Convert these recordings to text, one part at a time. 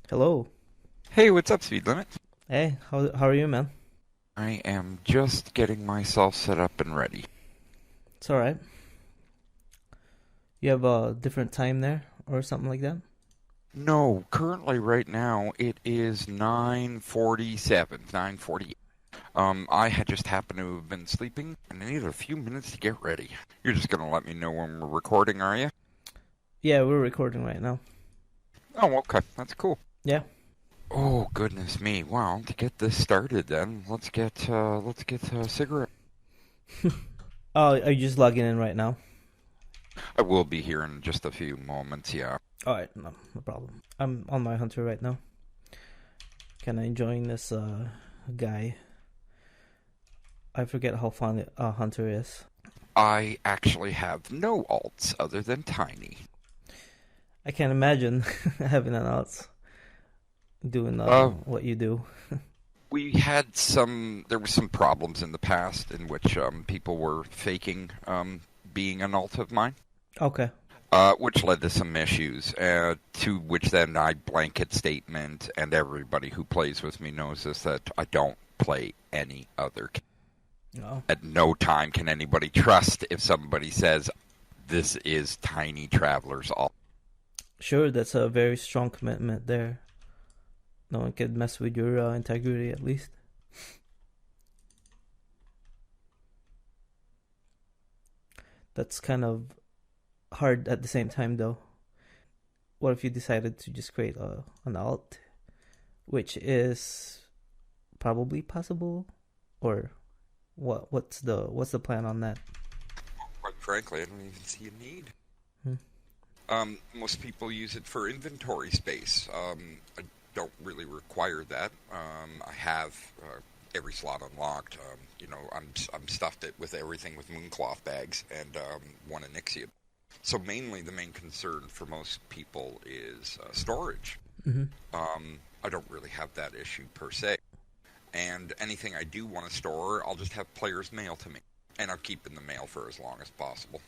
Hello. Hey, what's up, Speed Limit? Hey, how are you, man? I am just getting myself set up and ready. It's all right. You have a different time there or something like that? No, currently right now it is 9:47, 9:40. I had just happened to have been sleeping and I needed a few minutes to get ready. You're just gonna let me know when we're recording, are you? Yeah, we're recording right now. Oh, okay, that's cool. Yeah. Oh, goodness me. Well, to get this started then, let's get cigarette. Oh, are you just logging in right now? I will be here in just a few moments, yeah. All right, no problem. I'm on my hunter right now. Kind of enjoying this guy. I forget how fun a hunter is. I actually have no alts other than Tiny. I can't imagine having an else doing Uh, what you do. there were some problems in the past in which people were faking being an alt of mine, Okay. which led to some issues, to which then I blanket statement, and everybody who plays with me knows this, that I don't play any other. Oh, At no time can anybody trust if somebody says, this is Tinytraveler's alt. sure. That's a very strong commitment there. No one can mess with your integrity, at least. That's kind of hard at the same time, though. What if you decided to just create an alt, which is probably possible, or what's the plan on that? Quite frankly, I don't even see a need. Hmm. Most people use it for inventory space. I don't really require that. I have every slot unlocked. I'm stuffed it with everything with Mooncloth bags and one Onyxia. So mainly the main concern for most people is storage. Hmm. I don't really have that issue per se. And anything I do want to store, I'll just have players mail to me. And I'll keep in the mail for as long as possible.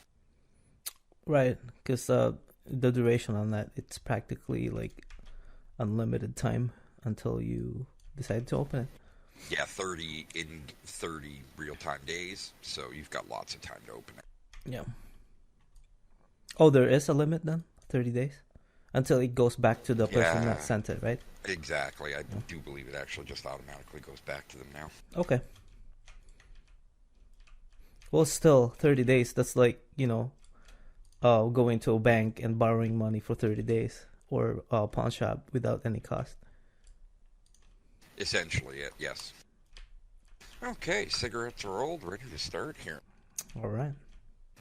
Right, because the duration on that, it's practically like unlimited time until you decide to open it. Yeah, 30 real-time days, so you've got lots of time to open it. Yeah. Oh, there is a limit then, 30 days, until it goes back to the person that Yeah, sent it, right? exactly. I Yeah. do believe it actually just automatically goes back to them now. Okay. Well, still 30 days. That's like going to a bank and borrowing money for 30 days or a pawn shop without any cost. Essentially it, yes. Okay, cigarettes are old, ready to start here. All right.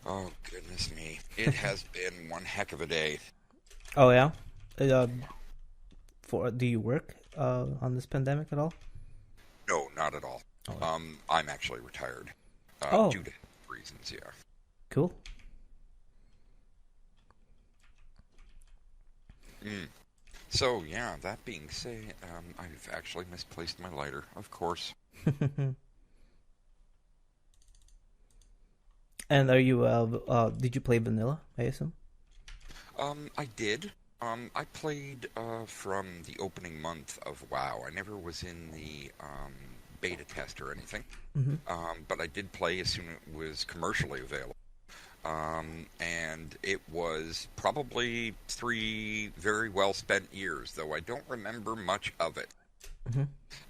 Oh, goodness me. It has been one heck of a day. Oh yeah. Uh, for do you work on this pandemic at all? No, not at all. Oh, I'm actually retired, oh, due to reasons, yeah. cool. Mm. So, yeah, that being said, I've actually misplaced my lighter, of course. And are you did you play vanilla? I assume. I did. I played from the opening month of WoW. I never was in the beta test or anything, Mm-hmm. but I did play as soon as it was commercially available. And it was probably 3 very well spent years, though I don't remember much of it. Mm-hmm.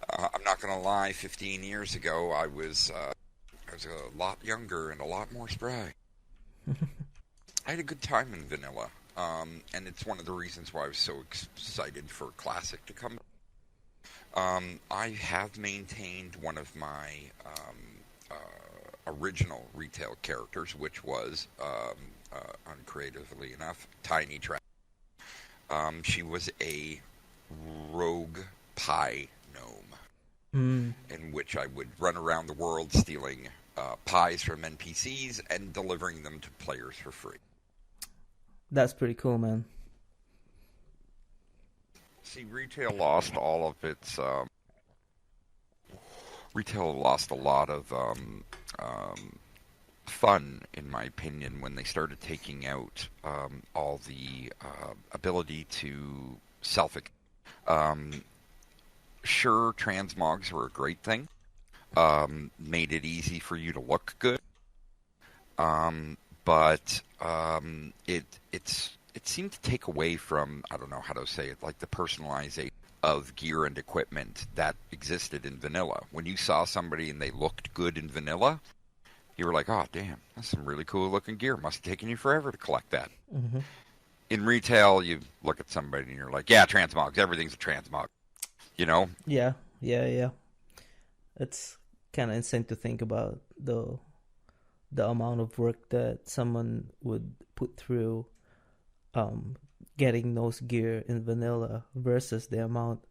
I'm not going to lie, 15 years ago I was a lot younger and a lot more spry. I had a good time in vanilla, and it's one of the reasons why I was so excited for Classic to come. I have maintained one of my original retail characters, which was, uncreatively enough, Tinytraveler. She was a rogue pie gnome, Mm, in which I would run around the world stealing pies from NPCs and delivering them to players for free. that's pretty cool, man. See, retail lost a lot of fun, in my opinion, when they started taking out all the ability to self Um, sure, transmogs were a great thing. Made it easy for you to look good. But it seemed to take away from, I don't know how to say it, like the personalization of gear and equipment that existed in vanilla. When you saw somebody and they looked good in vanilla, you were like, oh damn, that's some really cool looking gear. Must have taken you forever to collect that. Mm-hmm. In retail, you look at somebody and you're like, yeah, transmogs, everything's a transmog. You know? Yeah. It's kind of insane to think about the amount of work that someone would put through getting those gear in vanilla versus the amount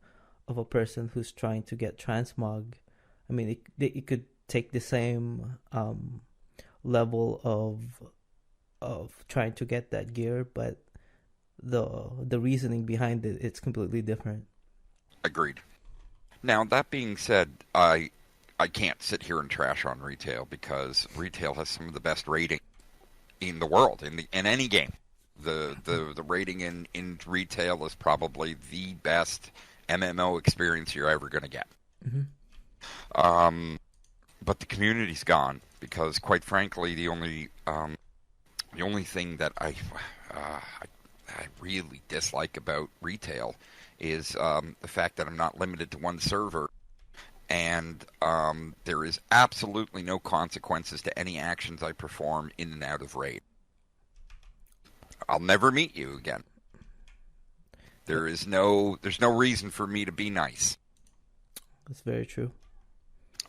of a person who's trying to get transmog. I mean, it could take the same level of trying to get that gear, but the reasoning behind it's completely different. Agreed. Now, that being said, I can't sit here and trash on retail because retail has some of the best rating in the world in any game. The rating in retail is probably the best MMO experience you're ever going to get. Mm-hmm. But the community's gone because, quite frankly, the only thing that I really dislike about retail is the fact that I'm not limited to one server, and there is absolutely no consequences to any actions I perform in and out of raid. I'll never meet you again. There's no reason for me to be nice. That's very true.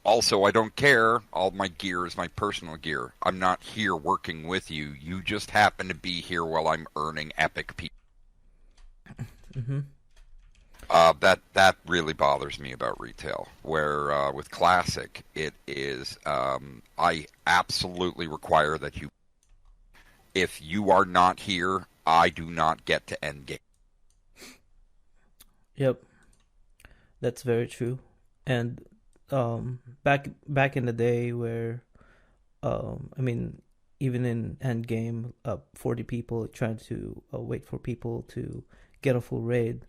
Also, I don't care. All my gear is my personal gear. I'm not here working with you. You just happen to be here while I'm earning epic P. Mm-hmm. That really bothers me about retail. Where with Classic, it is I absolutely require that you. If you are not here, I do not get to end game. Yep, that's very true. And back in the day where I mean, even in end game, 40 people trying to wait for people to get a full raid,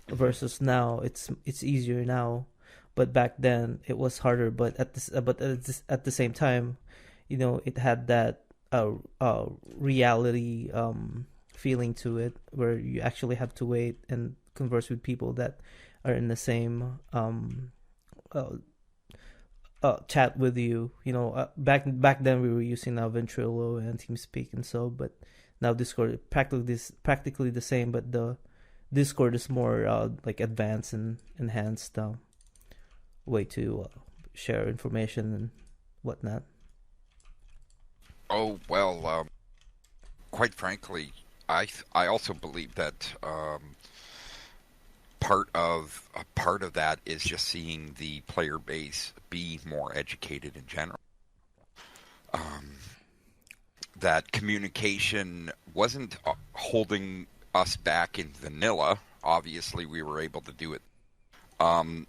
versus now it's easier now, but back then it was harder. But at the same time, you know, it had that reality feeling to it, where you actually have to wait and converse with people that are in the same chat with you. You know, back then we were using Ventrilo and TeamSpeak and so, but now Discord is practically the same, but the Discord is more like advanced and enhanced way to share information and whatnot. Oh well, quite frankly, I also believe that part of that is just seeing the player base be more educated in general. That communication wasn't holding us back in vanilla. Obviously, we were able to do it.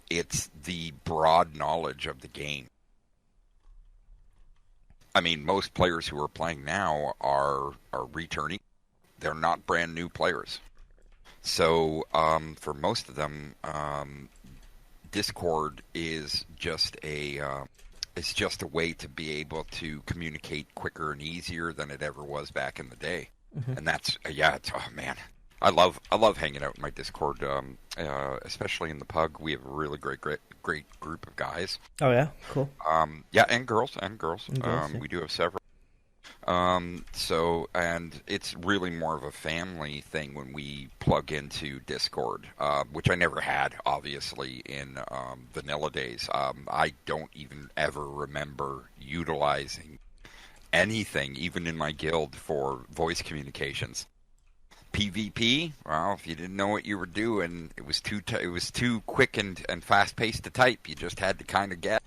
It's the broad knowledge of the game. I mean, most players who are playing now are returning. They're not brand new players. So for most of them, Discord is just a way to be able to communicate quicker and easier than it ever was back in the day. Mm-hmm. And that's it's oh man, I love hanging out in my Discord, especially in the pug. We have a really great group of guys. Oh yeah, cool. Yeah, and girls. Yeah. We do have several. So, and it's really more of a family thing when we plug into Discord, which I never had, obviously, in vanilla days. I don't even ever remember utilizing anything, even in my guild, for voice communications. PvP, well, if you didn't know what you were doing, it was too quick and fast paced to type. You just had to kind of get.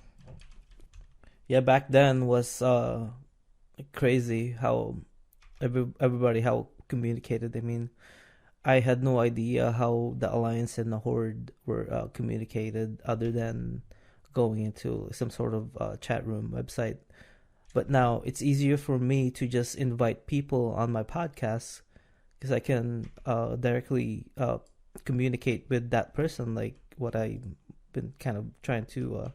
Yeah, back then was crazy how everybody how communicated. I mean, I had no idea how the Alliance and the Horde were communicated, other than going into some sort of chat room website. But now it's easier for me to just invite people on my podcast, because I can directly communicate with that person, like what I've been kind of trying to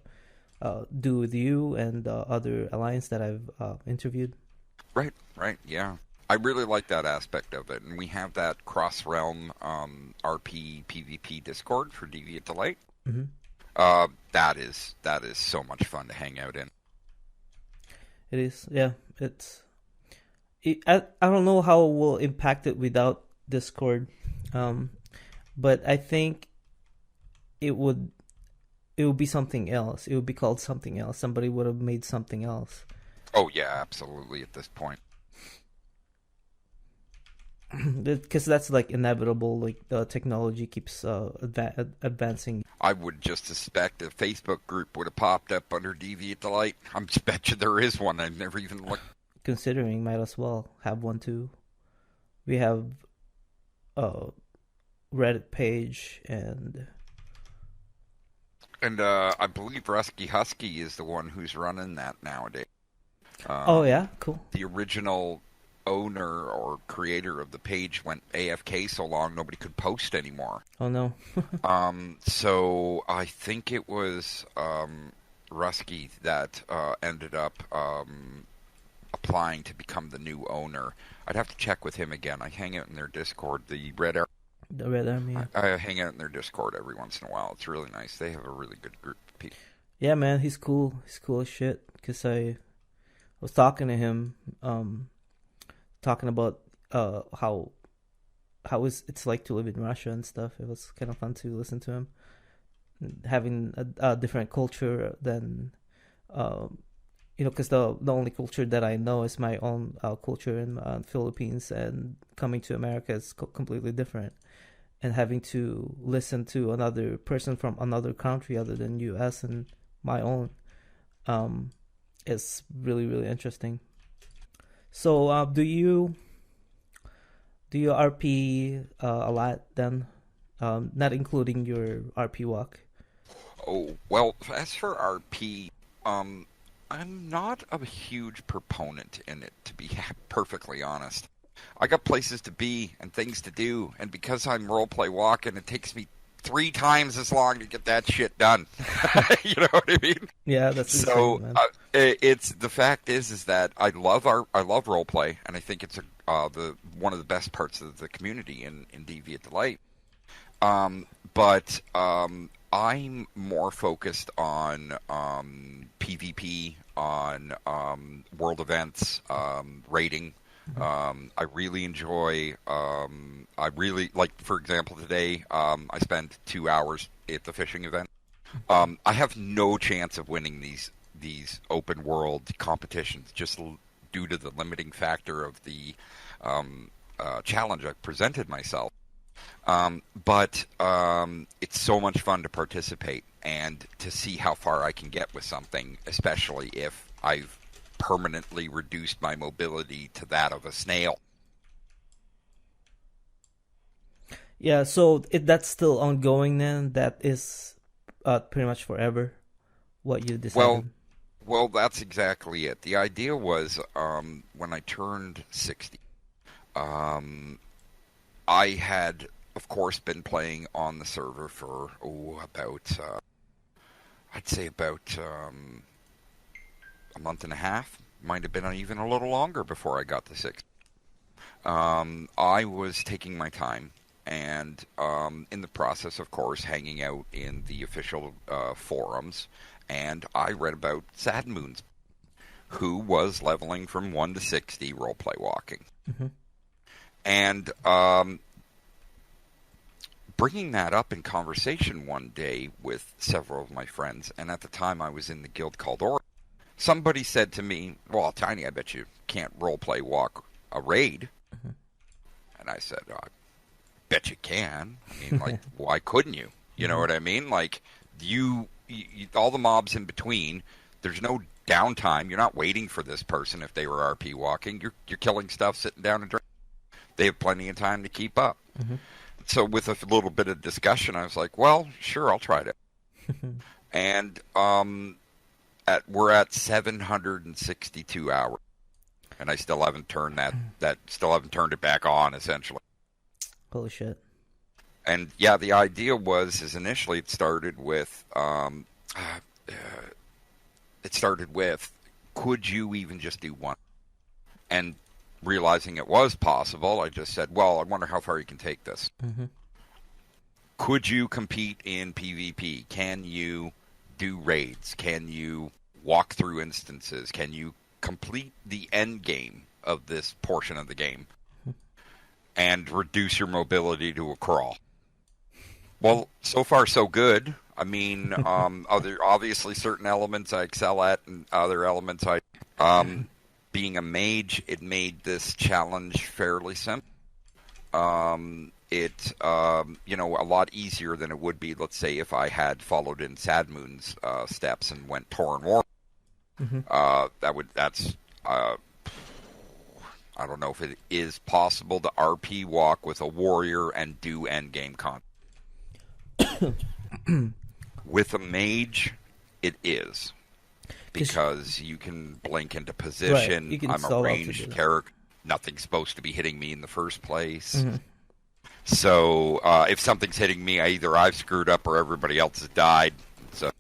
do with you and other alliance that I've interviewed. Right, right, yeah. I really like that aspect of it, and we have that cross-realm RP PvP Discord for Deviant Delight. Mm-hmm. That is so much fun to hang out in. It is, yeah. I don't know how we'll impact it without Discord, but I think it would be something else. It would be called something else. Somebody would have made something else. Oh yeah, absolutely. At this point, Because that's like inevitable. Like the technology keeps advancing. I would just suspect a Facebook group would have popped up under Deviant Delight. I'm bet you there is one. I've never even looked. Considering, might as well have one too. We have a Reddit page and I believe Rusky Husky is the one who's running that nowadays. oh yeah, cool. The original owner or creator of the page went AFK so long nobody could post anymore. Oh no. So I think it was Rusky that ended up applying to become the new owner. I'd have to check with him again. I hang out in their Discord, the Red Army. The Red Army. I hang out in their Discord every once in a while. It's really nice. They have a really good group of people. Yeah, man, he's cool. He's cool as shit. Cause I was talking to him, talking about how it's like to live in Russia and stuff. It was kind of fun to listen to him, having a different culture than because the only culture that I know is my own culture in Philippines, and coming to America is completely different. And having to listen to another person from another country other than U.S. and my own is really, really interesting. So, do you RP a lot then? Not including your RP walk. Oh, well, as for RP, I'm not a huge proponent in it, to be perfectly honest. I got places to be and things to do, and because I'm roleplay walking, it takes me 3 times as long to get that shit done. You know what I mean? Yeah, that's so. insane, man. It's the fact is that I love roleplay, and I think it's the one of the best parts of the community in Deviant Delight. But I'm more focused on PvP, on world events, raiding. I really enjoy. I really like, for example, today I spent 2 hours at the fishing event. I have no chance of winning these open world competitions just due to the limiting factor of the challenge I presented myself. But it's so much fun to participate and to see how far I can get with something, especially if I've permanently reduced my mobility to that of a snail. Yeah, so that's still ongoing then. That is pretty much forever what you decided. Well, that's exactly it. The idea was when I turned 60, I had, of course, been playing on the server for about I'd say about a month and a half. Might have been even a little longer before I got to 60. I was taking my time, and in the process, of course, hanging out in the official forums, and I read about Sad Moons, who was leveling from 1 to 60 roleplay walking. Mm-hmm. And bringing that up in conversation one day with several of my friends, and at the time I was in the guild called Or. Somebody said to me, "Well, Tiny, I bet you can't roleplay walk a raid." Mm-hmm. And I said, "I bet you can. I mean, like, why couldn't you? You know what I mean? Like, you all the mobs in between. There's no downtime. You're not waiting for this person if they were RP walking. You're killing stuff, sitting down and drinking. They have plenty of time to keep up." Mm-hmm. So with a little bit of discussion, I was like, "Well, sure, I'll try it." And we're at 762 hours, and I still haven't turned that still haven't turned it back on. Essentially, Holy shit! And yeah, the idea is initially it started with, could you even just do one? And realizing it was possible, I just said, well, I wonder how far you can take this. Mm-hmm. Could you compete in PvP? Can you do raids? Can you walk through instances? Can you complete the end game of this portion of the game and reduce your mobility to a crawl? Well, so far so good. I mean, other obviously certain elements I excel at, and other elements I. Being a mage, it made this challenge fairly simple. A lot easier than it would be, let's say, if I had followed in Sadmoon's steps and went Tauren War. Mm-hmm. I don't know if it is possible to RP walk with a warrior and do endgame content. With a mage, it is. Because you can blink into position. Right. I'm a ranged character. Nothing's supposed to be hitting me in the first place. Mm-hmm. So if something's hitting me, either I've screwed up or everybody else has died. So,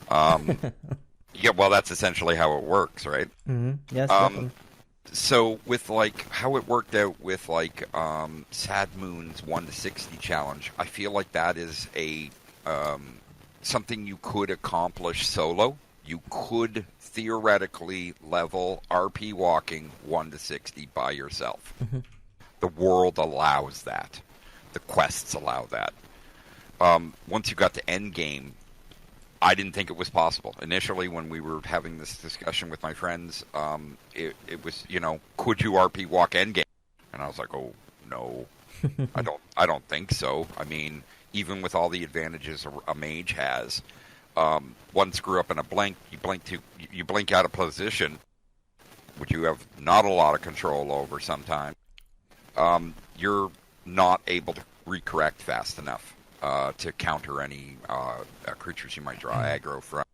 yeah, well, that's essentially how it works, right? Mm-hmm. Yes, definitely. So with how it worked out with Sad Moon's 1 to 60 challenge, I feel like that is a something you could accomplish solo. You could theoretically level RP walking 1 to 60 by yourself. Mm-hmm. The world allows that. The quests allow that. Once you got to endgame, I didn't think it was possible. Initially, when we were having this discussion with my friends, it was, could you RP walk endgame? And I was like, oh, no, I don't think so. I mean, even with all the advantages a mage has, one screw up in a blink, you blink out of position, which you have not a lot of control over sometimes. You're not able to recorrect fast enough to counter any creatures you might draw aggro from,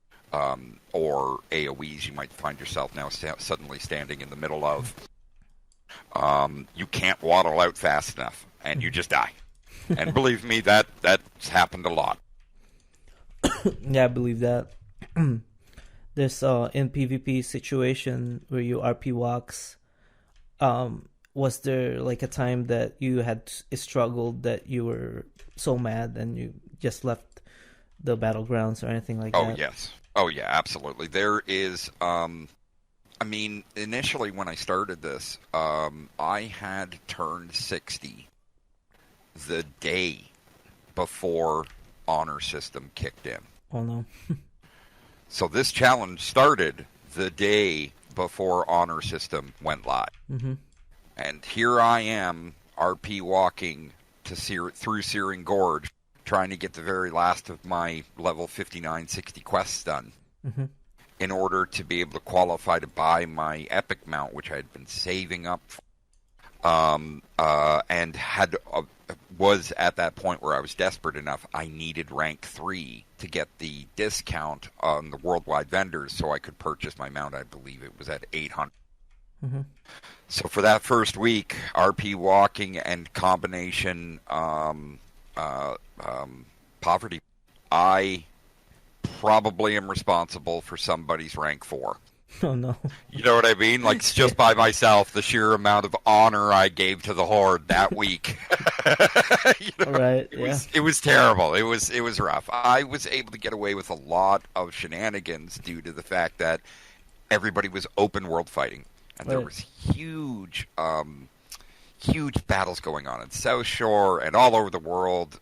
or AoEs you might find yourself now suddenly standing in the middle of. You can't waddle out fast enough, and you just die. And believe me, that's happened a lot. Yeah, I believe that. There's in PvP situation where you RP walks. Was there like a time that you had struggled, that you were so mad and you just left the battlegrounds or anything like that? Oh yes. Oh yeah, absolutely. There is. Initially when I started this, I had turned 60 the day before honor system kicked in. Oh no. So this challenge started the day before honor system went live. Mm-hmm. And here I am, RP walking through Searing Gorge, trying to get the very last of my level 59, 60 quests done, mm-hmm. in order to be able to qualify to buy my epic mount, which I had been saving up for. And was at that point where I was desperate enough, I needed rank 3 to get the discount on the worldwide vendors so I could purchase my mount. I believe it was at 800. Mm-hmm. So for that first week, RP walking and combination poverty, I probably am responsible for somebody's rank 4. Oh no. You know what I mean? Like, it's just by myself, the sheer amount of honor I gave to the Horde that week. Right. It was terrible. It was rough. I was able to get away with a lot of shenanigans due to the fact that everybody was open world fighting. And there was huge battles going on in South Shore and all over the world.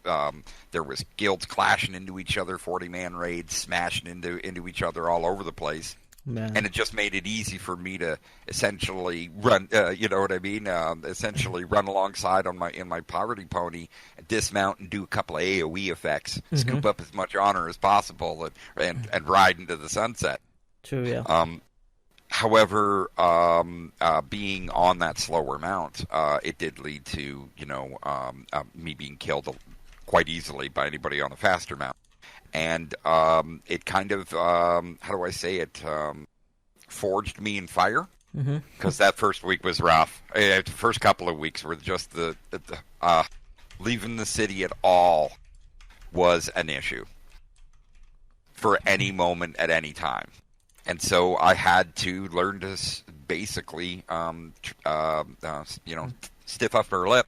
There was guilds clashing into each other, 40-man raids, smashing into each other all over the place. Man. And it just made it easy for me to essentially run, you know what I mean? Essentially run alongside in my poverty pony, dismount and do a couple of AoE effects, mm-hmm. scoop up as much honor as possible, and ride into the sunset. True, yeah. However, being on that slower mount, it did lead to, me being killed quite easily by anybody on a faster mount. And it kind of, how do I say it, forged me in fire. Because that first week was rough. The first couple of weeks were just leaving the city at all was an issue for any moment at any time. And so I had to learn to basically, stiff up her lip.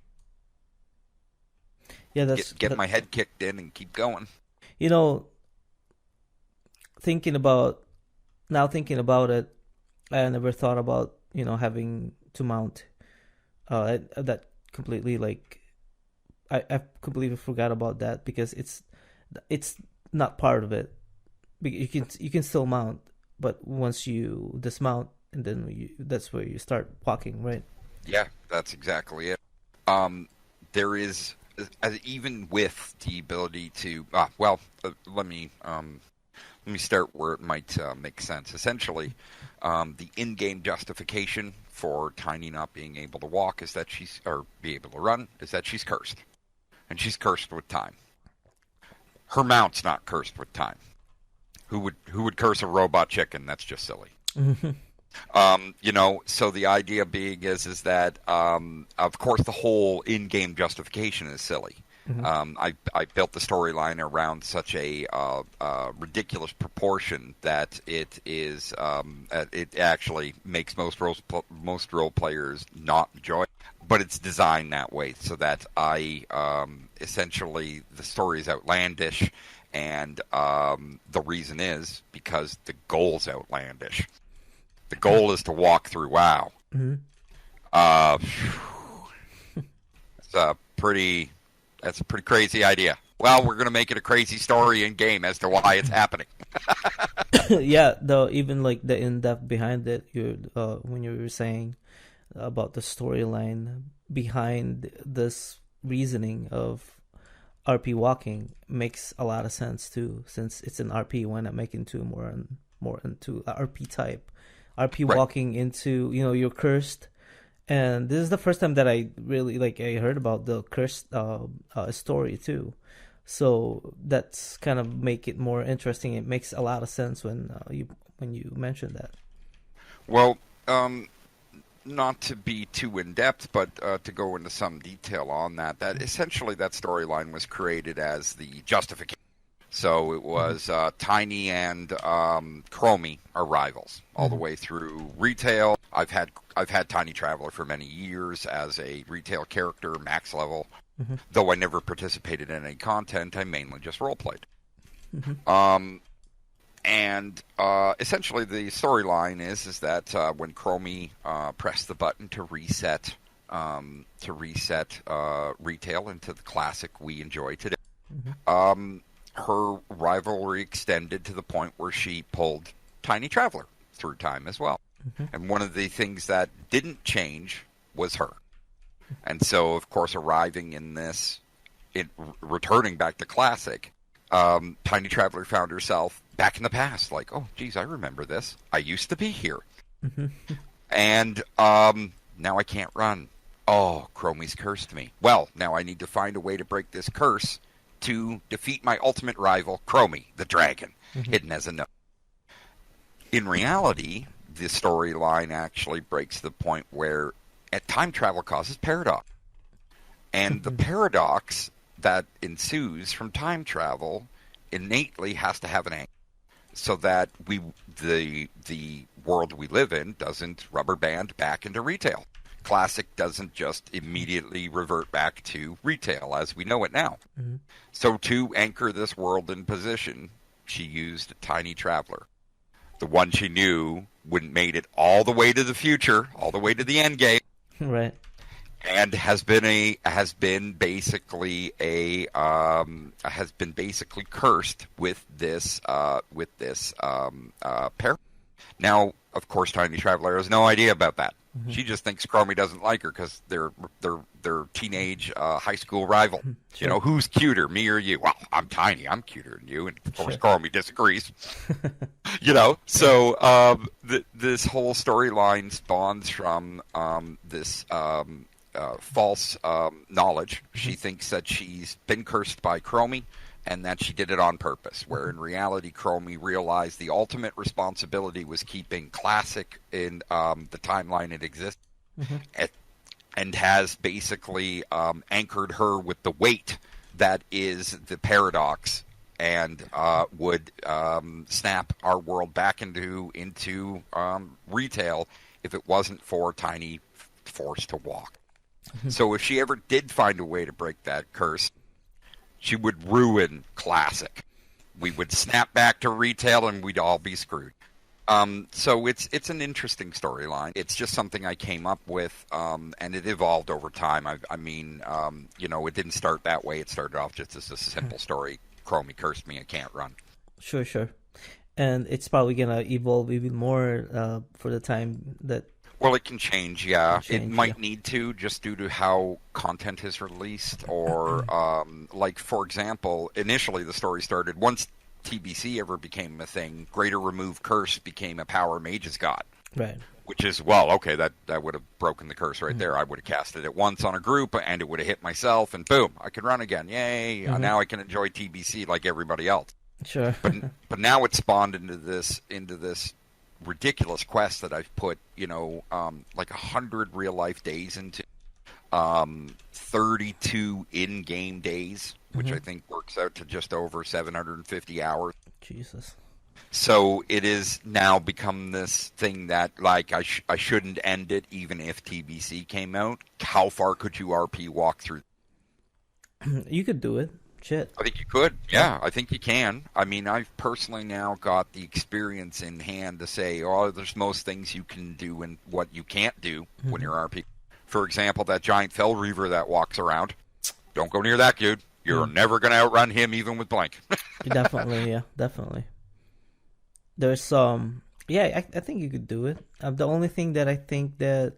Yeah, get my head kicked in and keep going. You know, thinking about it, I never thought about having to mount. That completely I completely forgot about that because it's not part of it. You can still mount, but once you dismount, and then that's where you start walking, right? Yeah, that's exactly it. There is, even with the ability to, let me start where it might make sense. Essentially, the in-game justification for Tiny not being able to walk or be able to run is that she's cursed, and she's cursed with time. Her mount's not cursed with time. Who would curse a robot chicken? That's just silly. So the idea being is that, of course, the whole in-game justification is silly. I built the storyline around such a ridiculous proportion that it actually makes most role players not enjoy it. But it's designed that way so that essentially the story is outlandish, and the reason is because the goal's outlandish. The goal is to walk through WoW. That's a pretty crazy idea. Well, we're going to make it a crazy story in game as to why it's happening. Yeah, though, even the in-depth behind it, when you were saying about the storyline behind this reasoning of RP walking makes a lot of sense too, since it's an RP. Why not make it into more into RP type? RP right. Walking into, you're cursed. And this is the first time that I really I heard about the cursed story too. So that's kind of make it more interesting. It makes a lot of sense when you mentioned that. Well, not to be too in depth, but to go into some detail on that essentially that storyline was created as the justification. So it was Tiny and Chromie are rivals all the way through retail. I've had Tinytraveler for many years as a retail character, max level. Though I never participated in any content, I mainly just roleplayed. And essentially the storyline is that when Chromie pressed the button to reset retail into the classic we enjoy today, her rivalry extended to the point where she pulled Tinytraveler through time as well. And one of the things that didn't change was her. And so, of course, returning back to classic, Tinytraveler found herself back in the past, like, oh, geez, I remember this. I used to be here. And now I can't run. Oh, Chromie's cursed me. Well, now I need to find a way to break this curse to defeat my ultimate rival, Chromie, the dragon, hidden as a note. In reality, the storyline actually breaks the point where time travel causes paradox. And the paradox that ensues from time travel innately has to have an angle, so that the world we live in doesn't rubber band back into retail. Classic doesn't just immediately revert back to retail as we know it now. So to anchor this world in position, she used a Tinytraveler. The one she knew wouldn't made it all the way to the future, all the way to the end game. Right. And has been basically cursed with this pair. Now, of course, Tinytraveler has no idea about that. She just thinks Chromie doesn't like her because they're teenage high school rival. Sure. Who's cuter, me or you? Well, I'm Tiny. I'm cuter than you, and of course, Chromie disagrees. So this whole storyline spawns from this false knowledge. She thinks that she's been cursed by Chromie, and that she did it on purpose, where in reality Chromie realized the ultimate responsibility was keeping Classic in the timeline it exists. and has basically anchored her with the weight that is the paradox, and would snap our world back into retail if it wasn't for Tiny forced to walk. So if she ever did find a way to break that curse, she would ruin Classic. We would snap back to retail, and we'd all be screwed. So it's an interesting storyline. It's just something I came up with, and it evolved over time. I mean, it didn't start that way. It started off just as a simple story. Chromie cursed me, I can't run. Sure. And it's probably going to evolve even more for the time that... Well, it can change, yeah. It might need to, just due to how content is released. Or, like, for example, initially the story started, once TBC ever became a thing, Greater Remove Curse became a power mages got. Right. Which is, well, okay, that would have broken the curse right there. I would have casted it once on a group, and it would have hit myself, and boom, I could run again. Yay! Now I can enjoy TBC like everybody else. Sure. But now it's spawned into this ridiculous quest that I've put, like 100 real life days into, 32 in-game days, which I think works out to just over 750 hours. Jesus. So it is now become this thing that, like, I shouldn't end it even if TBC came out. How far could you RP walk through? You could do it. Shit. I think you could. Yeah, I think you can. I mean, I've personally now got the experience in hand to say, oh, there's most things you can do and what you can't do when you're RP. For example, that giant Fell Reaver that walks around. Don't go near that dude. You're never going to outrun him even with blank. Definitely. There's some... I think you could do it. The only thing that I think that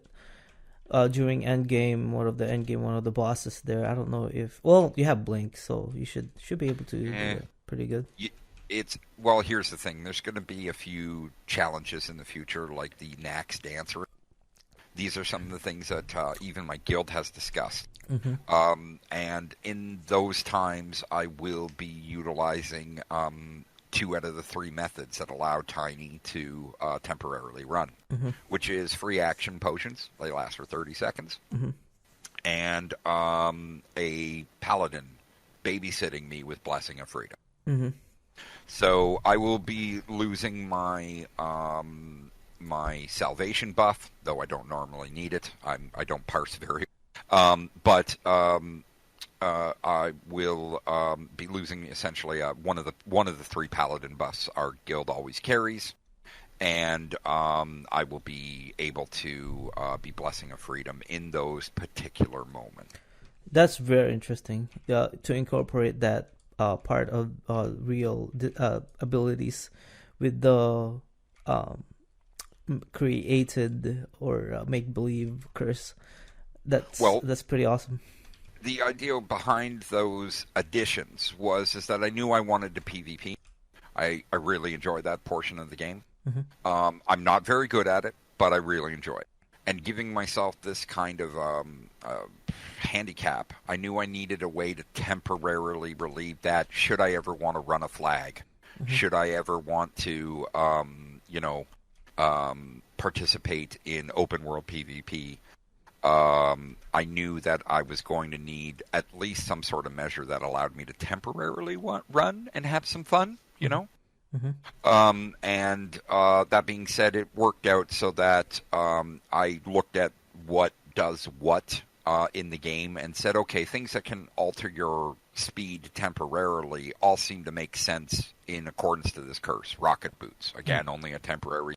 during endgame, one of the bosses there, I don't know if... Well, you have Blink, so you should be able to do it pretty good. Well, here's the thing. There's going to be a few challenges in the future, like the Nax Dancer. These are some of the things that even my guild has discussed. And in those times, I will be utilizing 2 out of the 3 methods that allow Tiny to temporarily run, which is free action potions. They last for 30 seconds. And a paladin babysitting me with Blessing of Freedom. So I will be losing my my salvation buff, though I don't normally need it. I don't parse very but I will be losing essentially one of the 3 paladin buffs our guild always carries, and I will be able to be Blessing of Freedom in those particular moments. That's very interesting. To incorporate that part of real abilities with the created or make believe curse. That's pretty awesome. The idea behind those additions is that I knew I wanted to PvP. I really enjoy that portion of the game. I'm not very good at it, but I really enjoy it. And giving myself this kind of handicap, I knew I needed a way to temporarily relieve that should I ever want to run a flag. Should I ever want to, participate in open world PvP. I knew that I was going to need at least some sort of measure that allowed me to temporarily run and have some fun, And that being said, it worked out so that I looked at what does what in the game and said, okay, things that can alter your speed temporarily all seem to make sense in accordance to this curse. Rocket boots, again, only a temporary.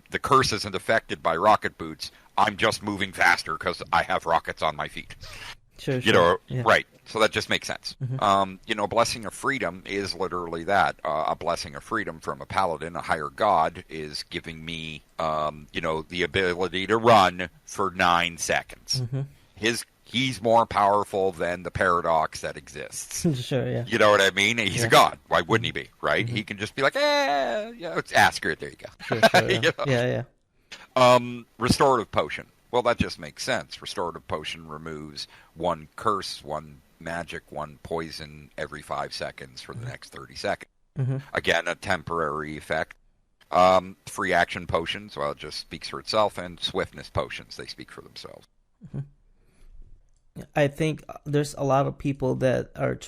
The curse isn't affected by rocket boots. I'm just moving faster because I have rockets on my feet. Sure. Right. So that just makes sense. Blessing of Freedom is literally that. A Blessing of Freedom from a paladin, a higher god, is giving me, the ability to run for 9 seconds. He's more powerful than the paradox that exists. Sure, yeah. You know what I mean? He's a god. Why wouldn't he be, right? He can just be like, it's Askert. There you go. Sure, yeah. Restorative Potion. Well, that just makes sense. Restorative Potion removes 1 curse, 1 magic, 1 poison every 5 seconds for the next 30 seconds. Again, a temporary effect. Free action potions, well, it just speaks for itself, and swiftness potions, they speak for themselves. Mhm. I think there's a lot of people that are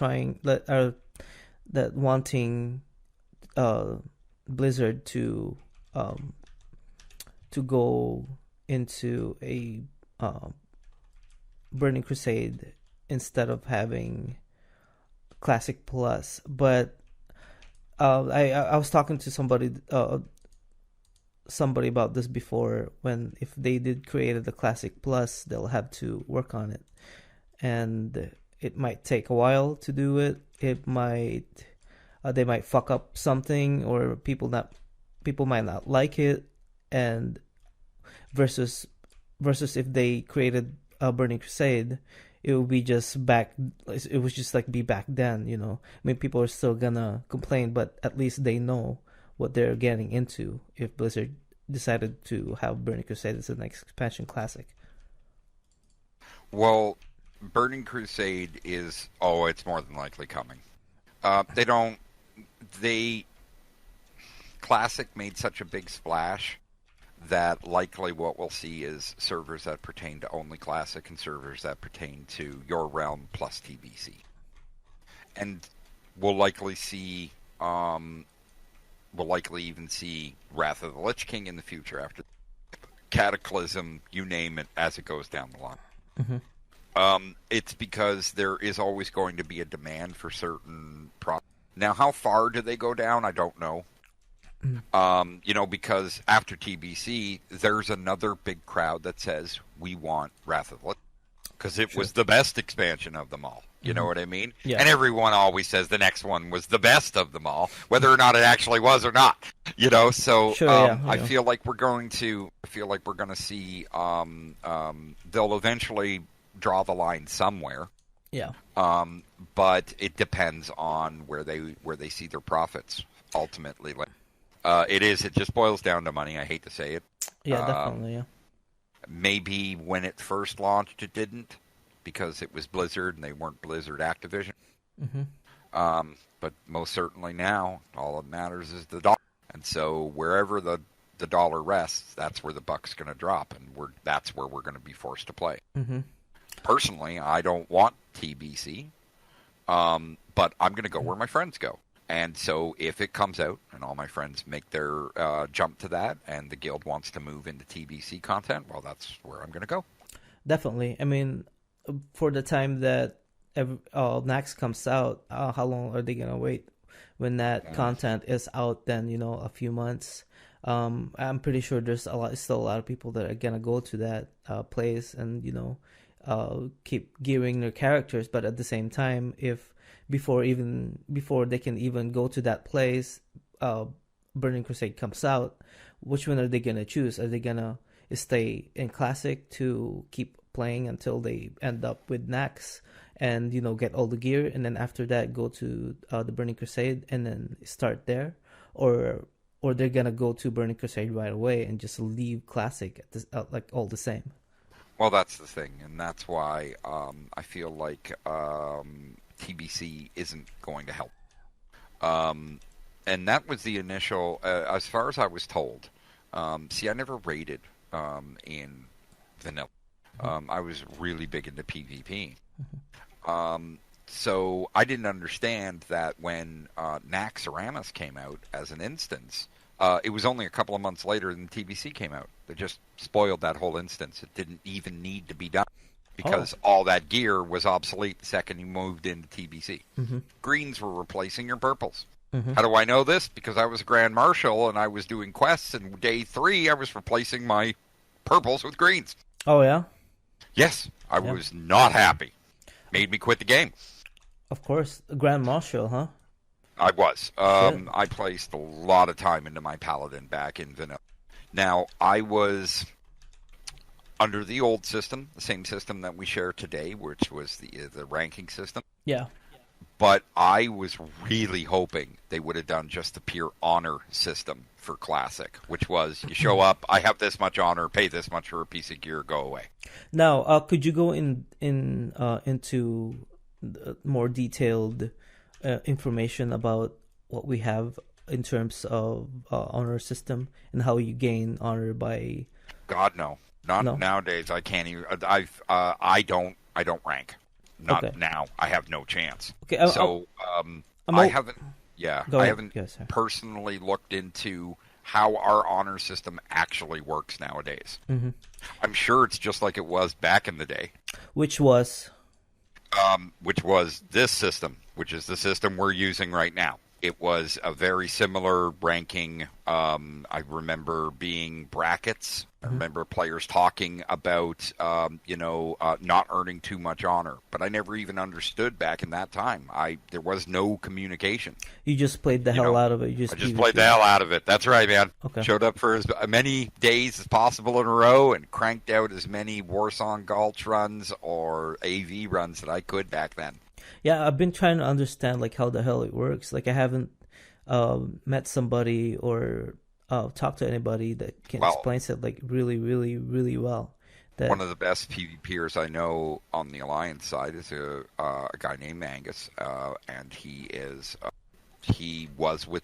wanting uh, Blizzard um, to go into a uh, Burning Crusade instead of having Classic Plus. But I was talking to somebody about this before. When if they did create the Classic Plus, they'll have to work on it, and it might take a while to do it. It might they might fuck up something, or people might not like it, and versus if they created a Burning Crusade, it would be just back. It was just like be back then, you know. I mean, people are still gonna complain, but at least they know what they're getting into if Blizzard decided to have Burning Crusade as the next expansion classic. Well, Burning Crusade is, it's more than likely coming. They don't, they, Classic made such a big splash that likely what we'll see is servers that pertain to only Classic and servers that pertain to your realm plus TBC. And we'll likely see, even see Wrath of the Lich King in the future after Cataclysm, you name it, as it goes down the line. It's because there is always going to be a demand for certain products. Now, how far do they go down? I don't know. Because after TBC, there's another big crowd that says we want Wrath of the Lich, because it was the best expansion of them all. You know what I mean? Yeah. And everyone always says the next one was the best of them all, whether or not it actually was or not. You know, so I feel like we're going to see they'll eventually draw the line somewhere. Yeah. But it depends on where they see their profits ultimately. It just boils down to money. I hate to say it. Yeah, definitely. Yeah. Maybe when it first launched, it didn't, because it was Blizzard and they weren't Blizzard Activision. But most certainly now, all that matters is the dollar. And so wherever the dollar rests, that's where the buck's going to drop, and that's where we're going to be forced to play. Personally, I don't want TBC, but I'm going to go where my friends go. And so if it comes out and all my friends make their jump to that, and the guild wants to move into TBC content, well, that's where I'm going to go. Definitely. I mean, for the time that Nax comes out, how long are they going to wait? When that content is out, then, a few months. I'm pretty sure there's still a lot of people that are going to go to that place and, keep gearing their characters. But at the same time, before they can even go to that place, Burning Crusade comes out, which one are they gonna choose? Are they gonna stay in Classic to keep playing until they end up with Nax and get all the gear, and then after that go to the Burning Crusade and then start there, or they're gonna go to Burning Crusade right away and just leave Classic at this, like all the same? Well, that's the thing, and that's why I feel like TBC isn't going to help. And that was the initial, as far as I was told. I never raided in vanilla. I was really big into PvP. So I didn't understand that when Naxxramas came out as an instance, it was only a couple of months later than TBC came out. They just spoiled that whole instance. It didn't even need to be done, because all that gear was obsolete the second you moved into TBC. Greens were replacing your purples. How do I know this? Because I was a Grand Marshal and I was doing quests, and day 3 I was replacing my purples with greens. Oh, yeah? Yes, I was not happy. Made me quit the game. Of course. Grand Marshal, huh? I was. I placed a lot of time into my Paladin back in vanilla. Now, I was under the old system, the same system that we share today, which was the ranking system. Yeah. But I was really hoping they would have done just the pure honor system for Classic, which was you show up, I have this much honor, pay this much for a piece of gear, go away. Now, could you go into more detailed information about what we have in terms of honor system and how you gain honor by? God, no. Not No. nowadays. I can't even. I don't rank. Okay. Not now. I have no chance. Okay. So I'm I o- haven't. Yeah, Go I ahead. haven't Yes, sir. personally looked into how our honor system actually works nowadays. Hmm. I'm sure it's just like it was back in the day, Which was. which was this system, which is the system we're using right now. It was a very similar ranking. I remember being brackets. I Mhm. remember players talking about, not earning too much honor. But I never even understood back in that time. There was no communication. You just played the You hell know, out of it. You I just just played the PvP. hell out of it. That's right, man. Okay. Showed up for as many days as possible in a row and cranked out as many Warsong Gulch runs or AV runs that I could back then. Yeah, I've been trying to understand like how the hell it works. Like I haven't met somebody or talked to anybody that can Well, explain it like really, really, really well. That. one of the best PvPers I know on the Alliance side is a guy named Angus, and he was with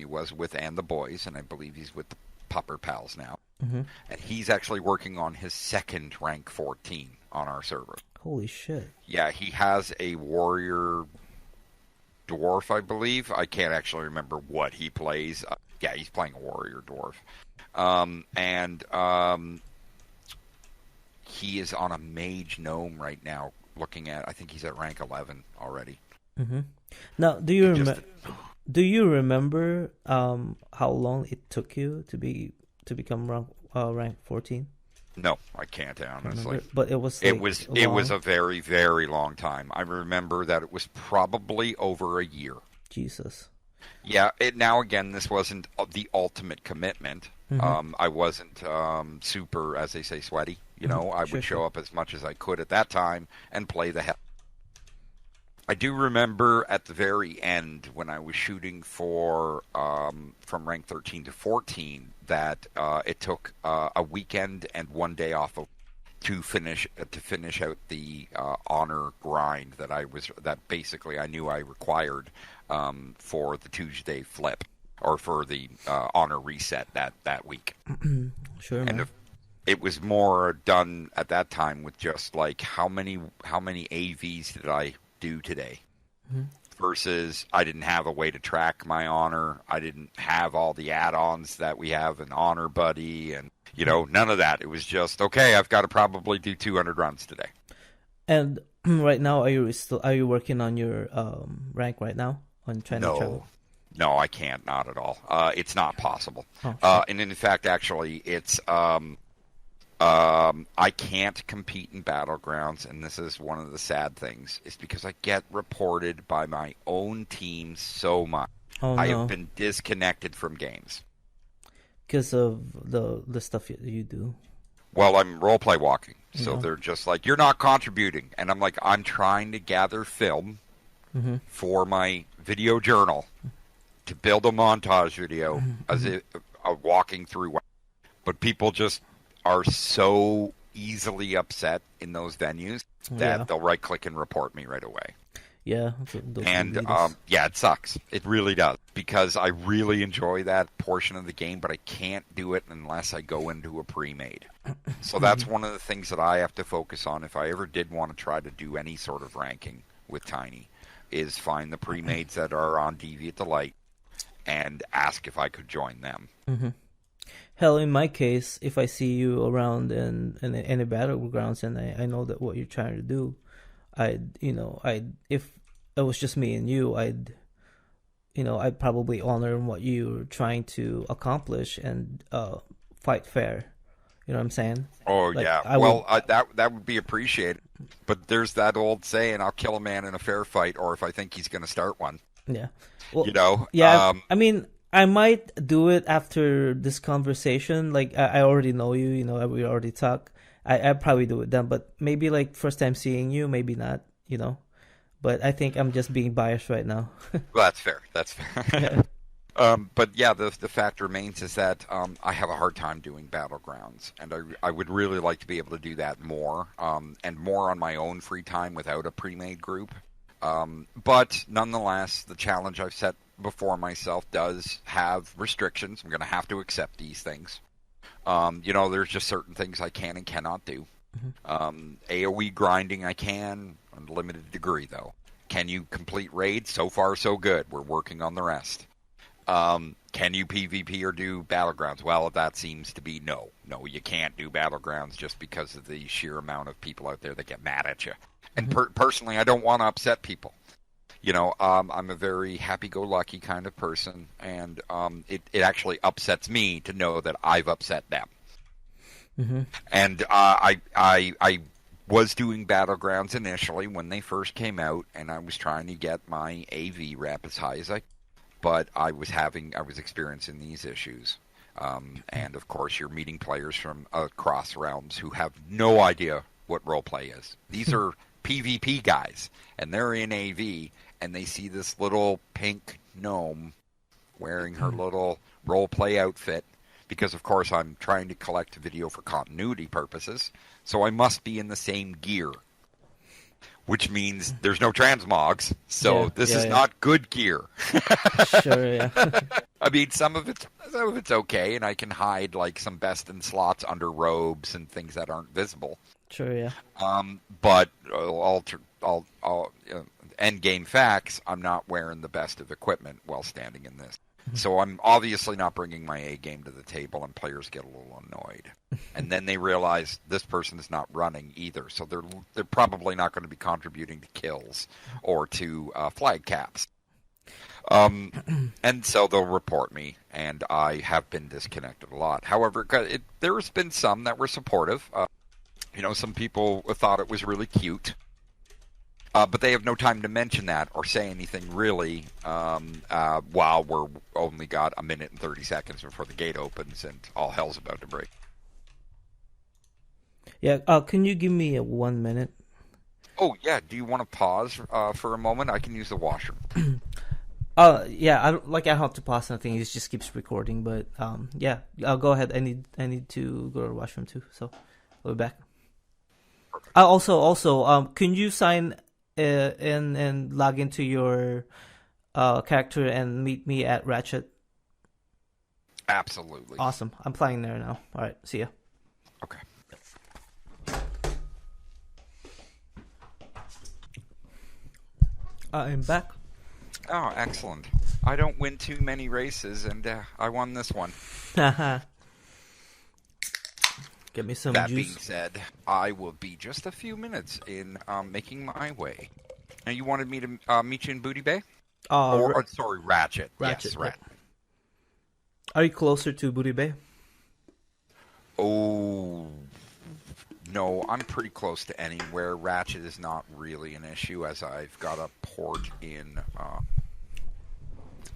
was with And the Boys, and I believe he's with the Pupper Pals now. Hmm. And he's actually working on his second rank 14 on our server. Holy shit. Yeah, he has a warrior dwarf, I believe. I can't actually remember what he plays. Yeah, he's playing a warrior dwarf. And he is on a mage gnome right now, I think he's at rank 11 already. Hmm. Now, do you remember how long it took you to become rank 14? No, I can't honestly. But it was It like was long. a very, very long time. I remember that it was probably over a year. Jesus. Yeah, now again, this wasn't the ultimate commitment. Hmm. I wasn't super, as they say, sweaty. Hmm. I Sure, would show sure. up as much as I could at that time and play the hell. I do remember at the very end when I was shooting for from rank 13 to 14 that it took a weekend and one day off to finish out the honor grind that basically I knew I required for the Tuesday flip or for the honor reset that week. Sure, And man. it was more done at that time with just like how many AVs did I do today Hmm. versus I didn't have a way to track my honor. I didn't have all the add-ons that we have in Honor Buddy and none of that. It was just okay, I've got to probably do 200 runs today. And right now, are you working on your rank right now on Tinytraveler? No, I can't. Not at all. It's not possible. Oh shit. And in fact, actually, it's I can't compete in Battlegrounds, and this is one of the sad things, is because I get reported by my own team so much. Oh I have no, been disconnected from games. because of the stuff you do. Well, I'm roleplay walking, so No. they're just like, you're not contributing. And I'm like, I'm trying to gather film Hmm. for my video journal to build a montage video as walking through. But people just are so easily upset in those venues that Yeah. they'll right click and report me right away. Yeah. Those And leaders. yeah, it sucks. It really does because I really enjoy that portion of the game, but I can't do it unless I go into a pre-made. So that's one of the things that I have to focus on if I ever did want to try to do any sort of ranking with Tiny, is find the pre-mades that are on Deviate Delight and ask if I could join them. Hmm. Hell, in my case, if I see you around in any battlegrounds and I know that what you're trying to do, if it was just me and you, I'd probably honor what you're trying to accomplish and fight fair. You know what I'm saying? Oh Like yeah, I would. well that would be appreciated. But there's that old saying: "I'll kill a man in a fair fight, or if I think he's going to start one." Yeah. Well, You know, yeah. I mean, I might do it after this conversation. Like I already know you. We already talk. I probably do it then, but maybe like first time seeing you, maybe not. But I think I'm just being biased right now. well, that's fair. That's fair. But yeah, the fact remains is that I have a hard time doing battlegrounds, and I would really like to be able to do that more, and more on my own free time without a pre-made group. But nonetheless, the challenge I've set before myself does have restrictions. I'm going to have to accept these things. There's just certain things I can and cannot do. Mm-hmm. AoE grinding I can, on a limited degree, though. Can you complete raids? So far, so good. We're working on the rest. Can you PvP or do Battlegrounds? Well, that seems to be no. No, you can't do Battlegrounds just because of the sheer amount of people out there that get mad at you. And personally, I don't want to upset people. I'm a very happy-go-lucky kind of person, and it actually upsets me to know that I've upset them. Mm-hmm. And I was doing Battlegrounds initially when they first came out, and I was trying to get my AV rep as high as I could, but I was experiencing these issues. And of course, you're meeting players from across realms who have no idea what roleplay is. These are PvP guys, and they're in AV, and they see this little pink gnome wearing her little roleplay outfit, because of course I'm trying to collect video for continuity purposes, so I must be in the same gear, which means there's no transmogs, so this is not good gear. Sure, yeah. I mean, some of it's okay, and I can hide like some best in slots under robes and things that aren't visible. Sure, yeah. But end game facts, I'm not wearing the best of equipment while standing in this. So I'm obviously not bringing my A game to the table, and players get a little annoyed. And then they realize this person is not running either, so they're probably not going to be contributing to kills or to flag caps. And so they'll report me, and I have been disconnected a lot. However, there's been some that were supportive. Some people thought it was really cute. But they have no time to mention that or say anything really while we're only got a minute and 30 seconds before the gate opens and all hell's about to break. Yeah, can you give me 1 minute? Oh, yeah. Do you want to pause for a moment? I can use the washroom. Yeah, I don't have to pause nothing. It just keeps recording. But yeah, I'll go ahead. I need to go to the washroom too. So I'll be back. Perfect. Also, can you sign and log into your character and meet me at Ratchet? Absolutely. Awesome. I'm playing there now. All right. See ya. Okay. I'm back. Oh, excellent. I don't win too many races, and I won this one. Get me some that juice. Being said, I will be just a few minutes in making my way. And you wanted me to meet you in Booty Bay? Sorry, Ratchet. Yes, Ratchet. Are you closer to Booty Bay? Oh, no, I'm pretty close to anywhere. Ratchet is not really an issue, as I've got a port in...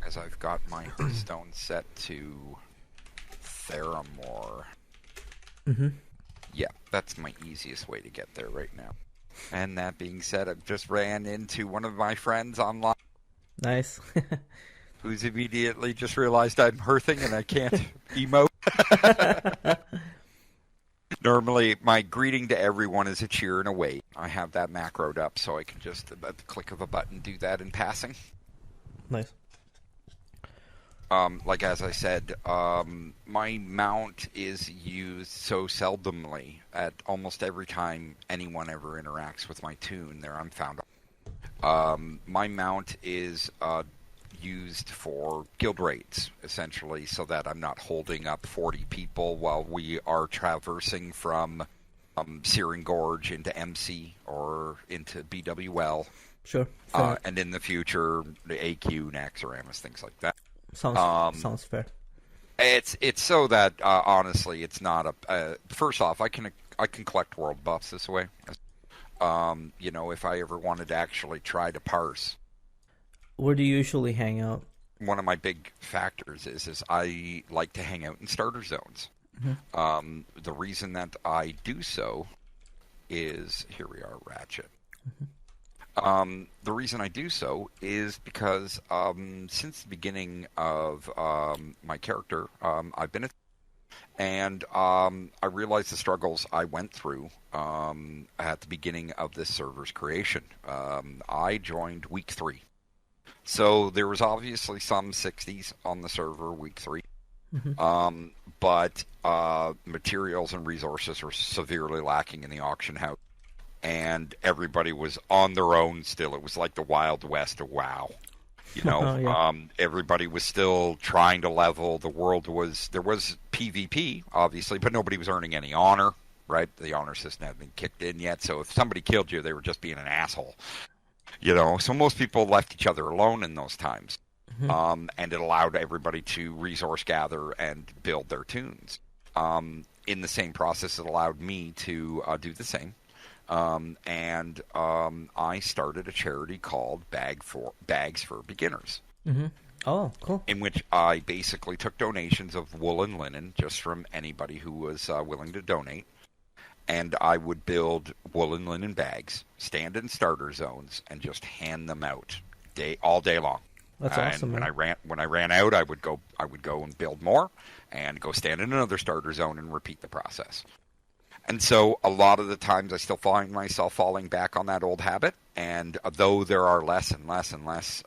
as I've got my Hearthstone set to Theramore. Mm-hmm. Yeah, that's my easiest way to get there right now. And that being said, I've just ran into one of my friends online. Nice. Who's immediately just realized I'm hearthing and I can't emote. Normally, my greeting to everyone is a cheer and a wait. I have that macroed up, so I can just, at the click of a button, do that in passing. Nice. Like as I said, my mount is used so seldomly at almost every time anyone ever interacts with my toon. There I'm found. My mount is used for guild raids, essentially, so that I'm not holding up 40 people while we are traversing from Searing Gorge into MC or into BWL. Sure. And in the future, the AQ, Naxxramas, things like that. Sounds fair. It's so that honestly, it's not a. First off, I can collect world buffs this way. If I ever wanted to actually try to parse. Where do you usually hang out? One of my big factors is I like to hang out in starter zones. Mm-hmm. The reason that I do so is here we are, Ratchet. Mm-hmm. The reason I do so is because since the beginning of my character, I've been and I realized the struggles I went through at the beginning of this server's creation. I joined week 3. So there was obviously some 60s on the server week 3. Mm-hmm. But materials and resources were severely lacking in the auction house, and everybody was on their own still. It was like the Wild West of WoW. Yeah. Everybody was still trying to level. There was PvP, obviously, but nobody was earning any honor, right? The honor system hadn't been kicked in yet, so if somebody killed you, they were just being an asshole. So most people left each other alone in those times. And it allowed everybody to resource gather and build their tunes. In the same process, it allowed me to do the same. And I started a charity called Bags for Beginners. Oh, cool. In which I basically took donations of wool and linen just from anybody who was willing to donate. And I would build wool and linen bags, stand in starter zones, and just hand them out all day long. That's awesome. And when I ran out, I would go and build more, and go stand in another starter zone and repeat the process. And so a lot of the times I still find myself falling back on that old habit. And though there are less and less and less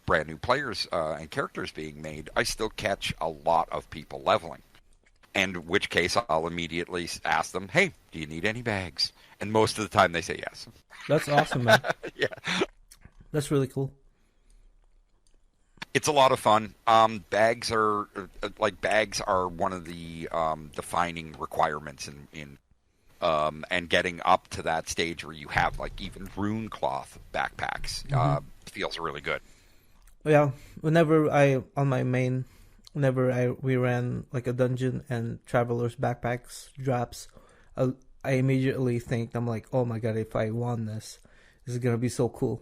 brand new players and characters being made, I still catch a lot of people leveling. In which case I'll immediately ask them, hey, do you need any bags? And most of the time they say yes. That's awesome, man. Yeah. That's really cool. It's a lot of fun. Bags are one of the defining requirements in and getting up to that stage where you have like even rune cloth backpacks feels really good. Yeah, we ran like a dungeon and travelers backpacks drops, I immediately think, I'm like, oh my god, if I won this is gonna be so cool.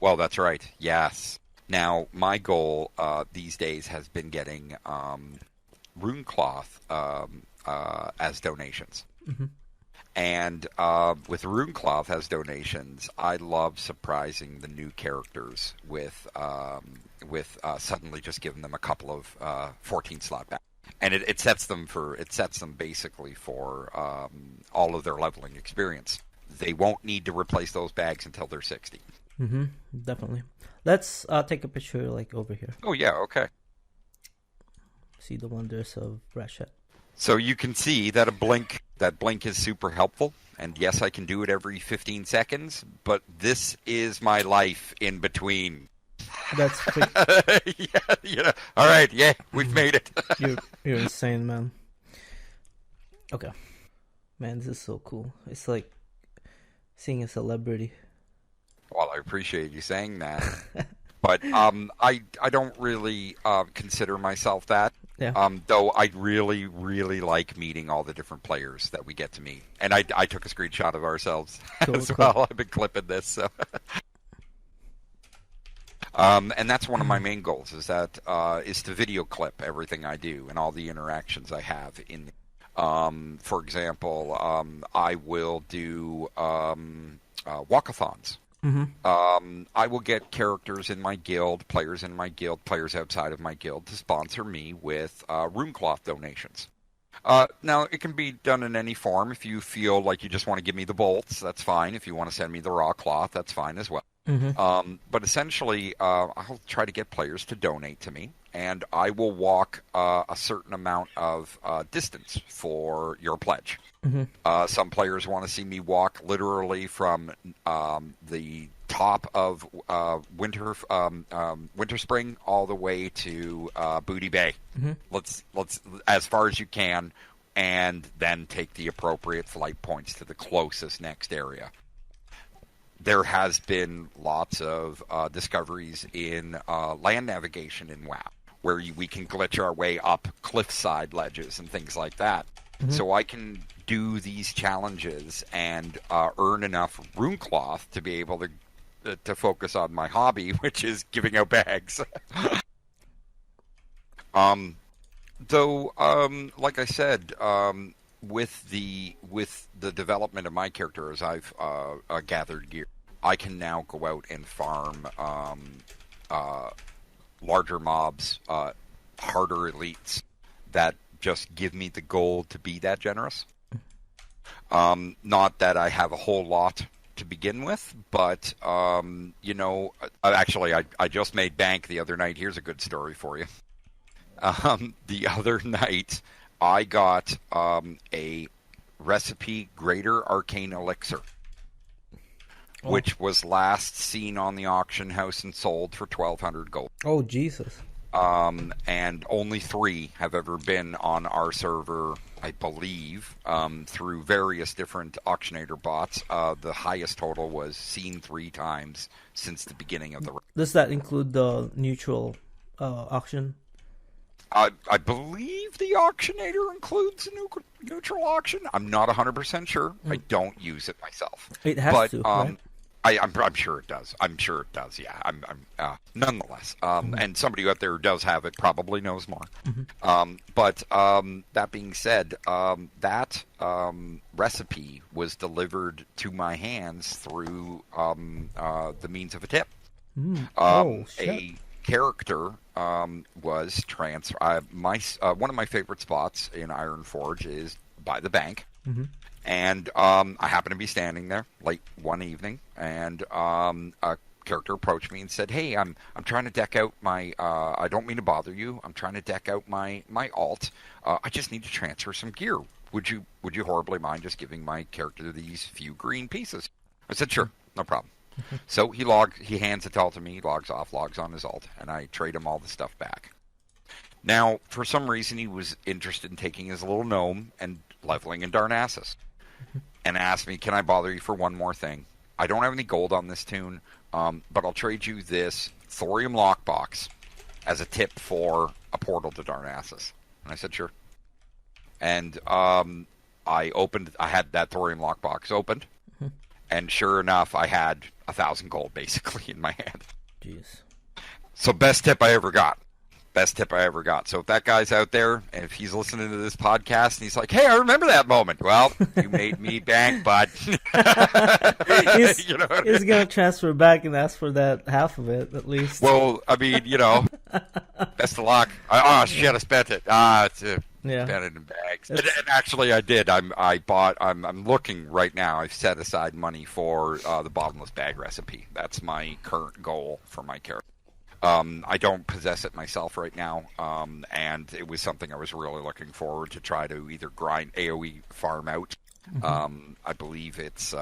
Well, that's right. Yes. Now my goal these days has been getting rune cloth as donations. And with rune cloth as donations, I love surprising the new characters with suddenly just giving them a couple of 14 slot back, and it sets them basically for all of their leveling experience. They won't need to replace those bags until they're 60. Definitely. Let's take a picture like over here. Oh yeah, okay. See the wonders of Rashet. So you can see that that blink is super helpful. And yes, I can do it every 15 seconds, but this is my life in between. That's yeah. All right, yeah, we've made it. You're insane, man. Okay. Man, this is so cool. It's like seeing a celebrity. Well, I appreciate you saying that. But I don't really consider myself that. Yeah. Though I really, really like meeting all the different players that we get to meet. And I took a screenshot of ourselves as well. I've been clipping this. So. And that's one of my main goals is to video clip everything I do and all the interactions I have in. For example, I will do walkathons. I will get characters in my guild, players in my guild, players outside of my guild to sponsor me with rune cloth donations. Now, it can be done in any form. If you feel like you just want to give me the bolts, that's fine. If you want to send me the raw cloth, that's fine as well. But essentially, I'll try to get players to donate to me, and I will walk a certain amount of distance for your pledge. Some players want to see me walk literally from the top of Winter Spring all the way to Booty Bay. Let's as far as you can, and then take the appropriate flight points to the closest next area. There has been lots of discoveries in land navigation in WoW, where we can glitch our way up cliffside ledges and things like that. So I can do these challenges and earn enough rune cloth to be able to focus on my hobby, which is giving out bags. Though, like I said, with the development of my character as I've gathered gear, I can now go out and farm larger mobs, harder elites that just give me the gold to be that generous. Not that I have a whole lot to begin with, but actually I just made bank the other night. Here's a good story for you. The other night I got a recipe Greater Arcane Elixir, Oh. which was last seen on the auction house and sold for 1,200 gold. Oh, Jesus. And only 3 have ever been on our server, I believe, through various different auctionator bots. The highest total was seen 3 times since the beginning of the race. Does that include the neutral auction? I believe the auctionator includes a neutral auction. I'm not 100% sure. I don't use it myself. It has to, right? I'm sure it does. I'm sure it does. Yeah. Nonetheless. And somebody out there who does have it probably knows more. But that being said, that recipe was delivered to my hands through the means of a tip. Oh, shit. A character was one of my favorite spots in Ironforge is by the bank. And I happened to be standing there late one evening, and a character approached me and said, "Hey, I'm trying to deck out my. I don't mean to bother you. I'm trying to deck out my alt. I just need to transfer some gear. Would you horribly mind just giving my character these few green pieces?" I said, "Sure, no problem." So he hands it all to me, logs off, logs on his alt, and I trade him all the stuff back. Now, for some reason, he was interested in taking his little gnome and leveling in Darnassus, and asked me, "Can I bother you for one more thing? I don't have any gold on this tune, but I'll trade you this thorium lockbox as a tip for a portal to Darnassus." And I said, "Sure." And I had that thorium lockbox opened, and sure enough, I had 1,000 gold basically in my hand. Jeez. So best tip I ever got. Best tip I ever got. So if that guy's out there, and if he's listening to this podcast, and he's like, "Hey, I remember that moment." Well, you made me bank, bud. He's going to transfer back and ask for that half of it, at least. Well, I mean, best of luck. Shit, I spent it. Spent it in bags. And actually, I did. I'm looking right now. I've set aside money for the bottomless bag recipe. That's my current goal for my character. I don't possess it myself right now, and it was something I was really looking forward to try to either grind AoE farm out. I believe it's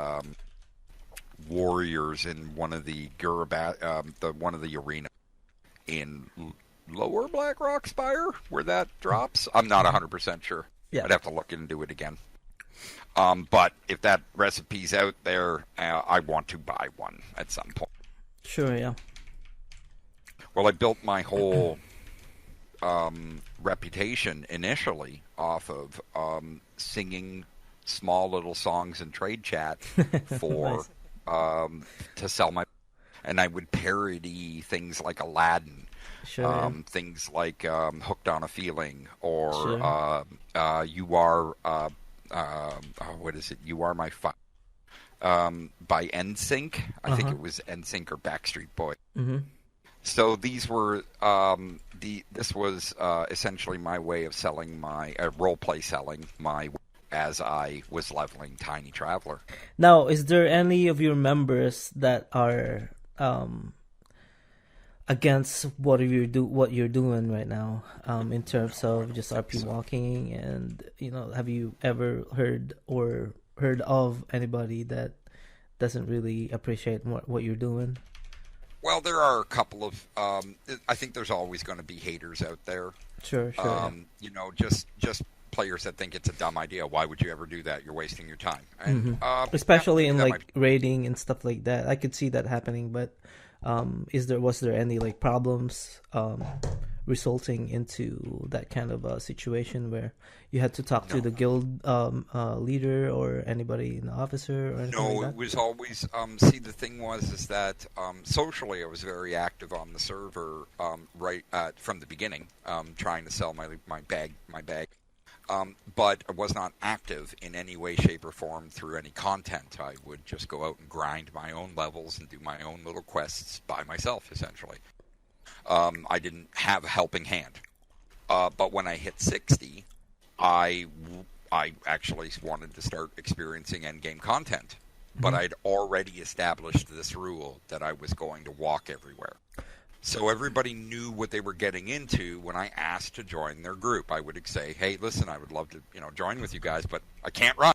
warriors in one of the one of the arena in Lower Blackrock Spire where that drops. I'm not 100% sure. Yeah. I'd have to look into it again. But if that recipe's out there, I want to buy one at some point. Sure, yeah. Well, I built my whole reputation initially off of singing small little songs in trade chat for to sell my, and I would parody things like Aladdin, things like "Hooked on a Feeling" or "You Are what is it? You Are My Fire" by NSYNC. I think it was NSYNC or Backstreet Boys. So these were this was essentially my way of selling my roleplay selling my as I was leveling Tinytraveler. Now, is there any of your members that are against what you're doing right now in terms of just RP walking? And have you ever heard of anybody that doesn't really appreciate what you're doing? Well, there are a couple of. I think there's always going to be haters out there. Sure. Just players that think it's a dumb idea. Why would you ever do that? You're wasting your time. And, especially in raiding and stuff like that. I could see that happening, but was there any problems resulting into that kind of situation where you had to talk to the guild leader or anybody in the officer or anything like that? It was always see, the thing was that socially I was very active on the server right from the beginning, trying to sell my bag. But I was not active in any way, shape, or form through any content. I would just go out and grind my own levels and do my own little quests by myself, essentially. I didn't have a helping hand. But when I hit 60, I actually wanted to start experiencing endgame content. But I'd already established this rule that I was going to walk everywhere. So everybody knew what they were getting into when I asked to join their group. I would say, hey, listen, I would love to, join with you guys, but I can't run.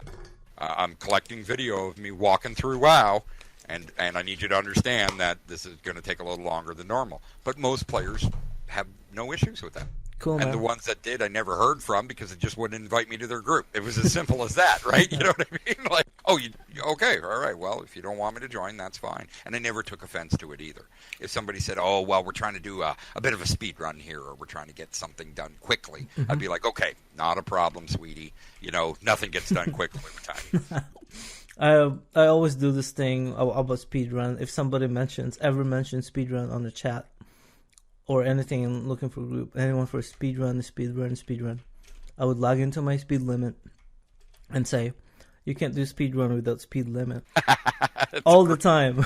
I'm collecting video of me walking through WoW, and I need you to understand that this is going to take a little longer than normal. But most players have no issues with that. Cool, man. And the ones that did, I never heard from because it just wouldn't invite me to their group. It was as simple as that, right? You know what I mean? Like, oh, okay, all right, well, if you don't want me to join, that's fine. And I never took offense to it either. If somebody said, oh, well, we're trying to do a bit of a speed run here, or we're trying to get something done quickly, I'd be like, okay, not a problem, sweetie. Nothing gets done quickly with time. I always do this thing about speedrun. If somebody ever mentions speedrun on the chat, or anything looking for a group, anyone for speedrun, I would log into my speed limit and say, you can't do speedrun without speed limit. All the time.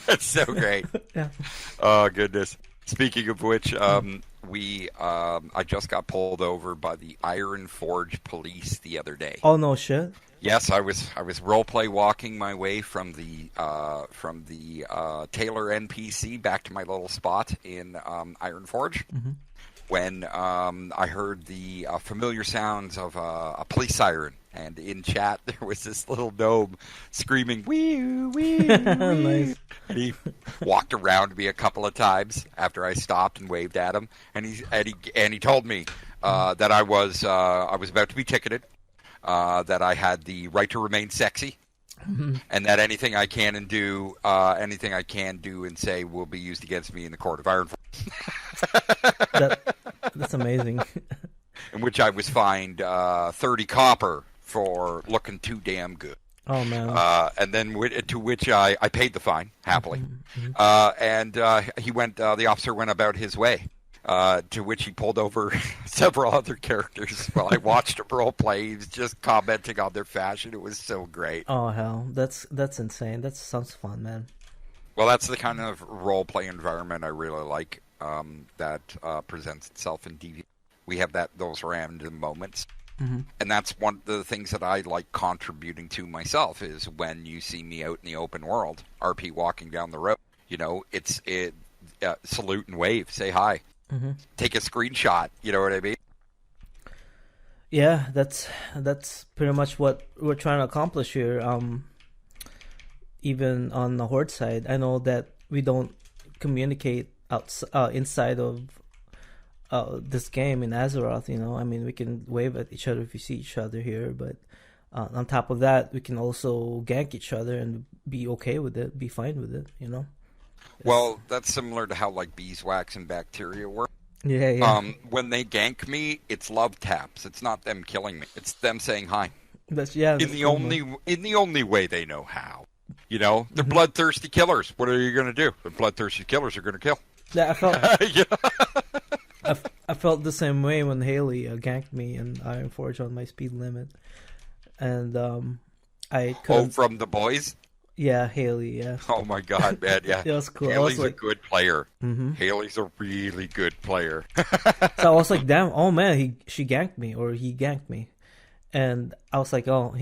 That's so great. Yeah. Oh, goodness. Speaking of which, I just got pulled over by the Iron Forge police the other day. Oh, no shit. Yes, I was roleplay walking my way from the Taylor NPC back to my little spot in Iron Forge, when I heard the familiar sounds of a police siren, and in chat there was this little gnome screaming "wee wee." Nice. And he walked around me a couple of times after I stopped and waved at him, and he told me that I was about to be ticketed. That I had the right to remain sexy, and that anything I can do and say will be used against me in the court of Iron Forge. That's amazing. In which I was fined 30 copper for looking too damn good. Oh, man. And then to which I paid the fine happily, and the officer went about his way. To which he pulled over several other characters while I watched him role play. He was just commenting on their fashion. It was so great. Oh, hell. That's insane. That sounds fun, man. Well, that's the kind of role play environment I really like, that presents itself in DV. We have those random moments. And that's one of the things that I like contributing to myself, is when you see me out in the open world, RP walking down the road, it's salute and wave, say hi. Take a screenshot, you know what I mean? Yeah, that's pretty much what we're trying to accomplish here. Even on the Horde side, I know that we don't communicate inside of this game in Azeroth. I mean, we can wave at each other if we see each other here, but on top of that, we can also gank each other and be okay with it, be fine with it. Well, that's similar to how like beeswax and bacteria work. Yeah. When they gank me, it's love taps. It's not them killing me. It's them saying hi. That's in the only way they know how. They're bloodthirsty killers. What are you going to do? The bloodthirsty killers are going to kill. Yeah, I felt the same way when Haley ganked me in Iron Forge on my speed limit, and I couldn't. Oh, from the boys. Yeah, Haley, yeah. Oh my God, man, yeah. It was cool. Haley's a good player. Haley's a really good player. So I was like, damn, oh man, she ganked me, or he ganked me. And I was like, oh,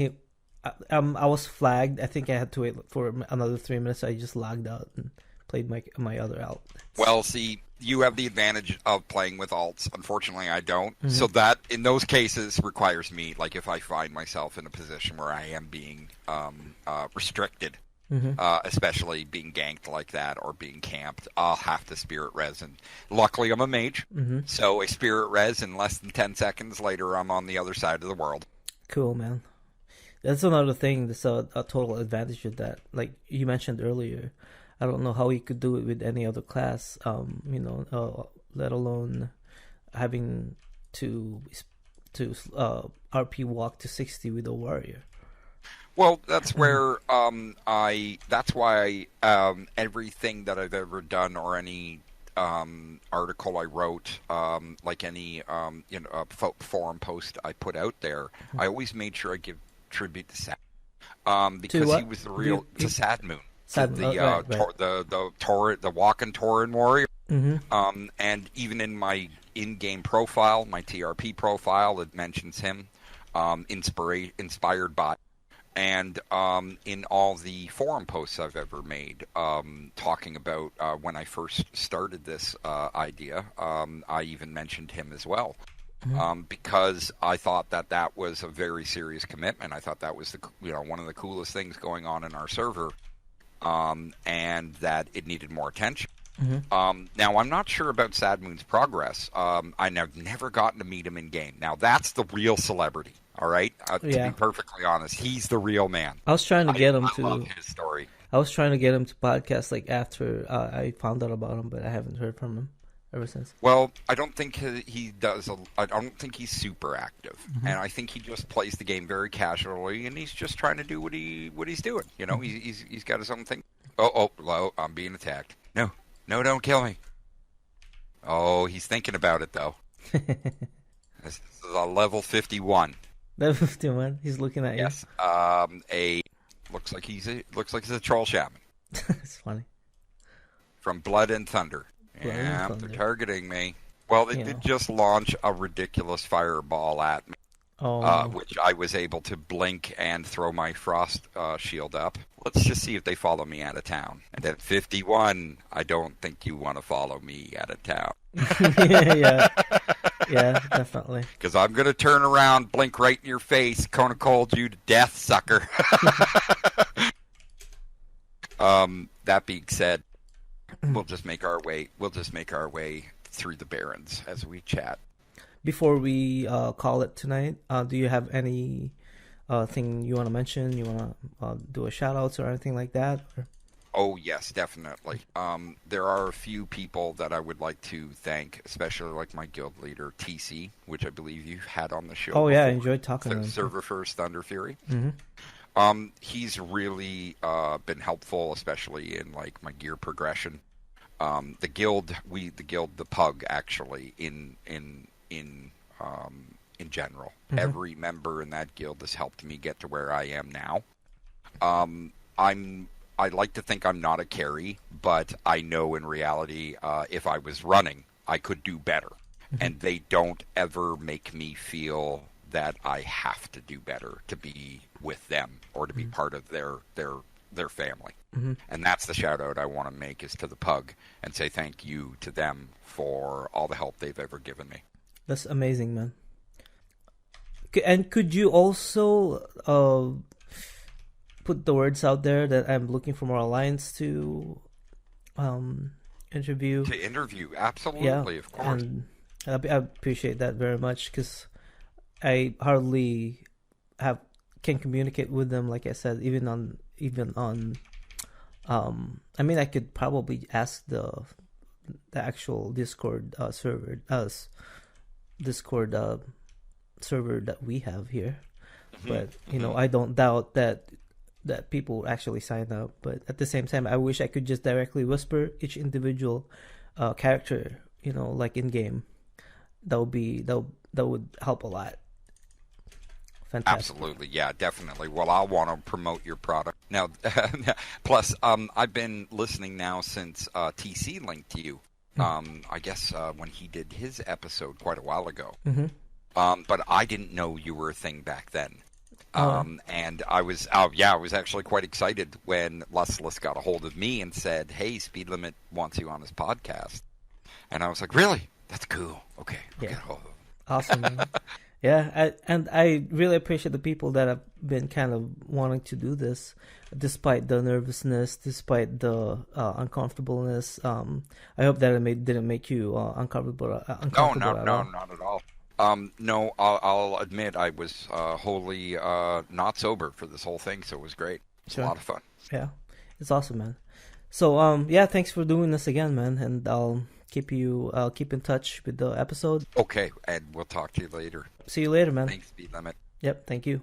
I was flagged. I think I had to wait for another 3 minutes. I just logged out and played my other alt. Well, see, you have the advantage of playing with alts. Unfortunately, I don't. So that, in those cases, requires me, like if I find myself in a position where I am being restricted, especially being ganked like that or being camped, I'll have to spirit res. And luckily, I'm a mage, so a spirit res in less than 10 seconds later, I'm on the other side of the world. Cool, man. That's another thing that's a total advantage of that. Like you mentioned earlier, I don't know how you could do it with any other class, let alone having to RP walk to 60 with a warrior. Well, that's where that's why everything that I've ever done, or any article I wrote, like any forum post I put out there, I always made sure I give tribute to Sad, because he was the real to Sad Moon, the walking Tauren warrior. And even in my in-game profile, my TRP profile, it mentions him, inspired by. And in all the forum posts I've ever made, talking about when I first started this idea, I even mentioned him as well. Because I thought that was a very serious commitment. I thought that was one of the coolest things going on in our server, and that it needed more attention. Now, I'm not sure about Sad Moon's progress. I've never gotten to meet him in game. Now, that's the real celebrity. All right, to be perfectly honest, he's the real man. I was trying to get him to. I love his story. I was trying to get him to podcast like after I found out about him, but I haven't heard from him ever since. Well, I don't think he does. I don't think he's super active, and I think he just plays the game very casually, and he's just trying to do what he's doing. You know, he's got his own thing. Oh, I'm being attacked. No, don't kill me. Oh, he's thinking about it though. This is a level 51. Level 51. He's looking at you. Yes. Looks like he's a troll shaman. It's funny. From Blood and Thunder. Yeah, they're targeting me. Well, they did just launch a ridiculous fireball at me, which I was able to blink and throw my frost shield up. Let's just see if they follow me out of town. And at 51, I don't think you want to follow me out of town. Yeah, definitely. Because I'm going to turn around, blink right in your face, Kona cold you to death, sucker. That being said, we'll just make our way through the Barrens as we chat. Before we call it tonight, do you have any thing you want to mention? You want to do a shout outs or anything like that? Or? Oh yes, definitely. There are a few people that I would like to thank, especially like my guild leader TC, which I believe you had on the show. Oh yeah, I enjoyed talking to him. Server First Thunder Fury. He's really been helpful, especially in like my gear progression. The guild, the pug actually in general. Every member in that guild has helped me get to where I am now. I like to think I'm not a carry, but I know in reality, if I was running, I could do better. And they don't ever make me feel that I have to do better to be with them or to be part of their family. And that's the shout out I want to make is to the pug and say thank you to them for all the help they've ever given me. That's amazing, man. And could you also put the words out there that I'm looking for more alliance to interview? To interview, absolutely, of course. And I appreciate that very much because I hardly can communicate with them. Like I said, even on I mean, I could probably ask the actual Discord server server that we have here, but I don't doubt that people actually sign up. But at the same time, I wish I could just directly whisper each individual character, like in game. That would help a lot. Fantastic. Absolutely, yeah, definitely. Well, I'll want to promote your product now. Plus, I've been listening now since TC linked to you. I guess when he did his episode quite a while ago. But I didn't know you were a thing back then. And I was actually quite excited when Lustless got a hold of me and said, "Hey, Speed Limit wants you on his podcast." And I was like, "Really? That's cool. Okay, I'll get a hold of him." Awesome, man. Yeah, and I really appreciate the people that have been kind of wanting to do this, despite the nervousness, despite the uncomfortableness. I hope that it didn't make you uncomfortable. No, not at all. No, I'll admit I was wholly not sober for this whole thing, so it was great. It's a lot of fun. Yeah, it's awesome, man. So, thanks for doing this again, man, and I'll keep in touch with the episode. Okay, and we'll talk to you later. See you later, man. Thanks, Speed Limit. Yep, thank you.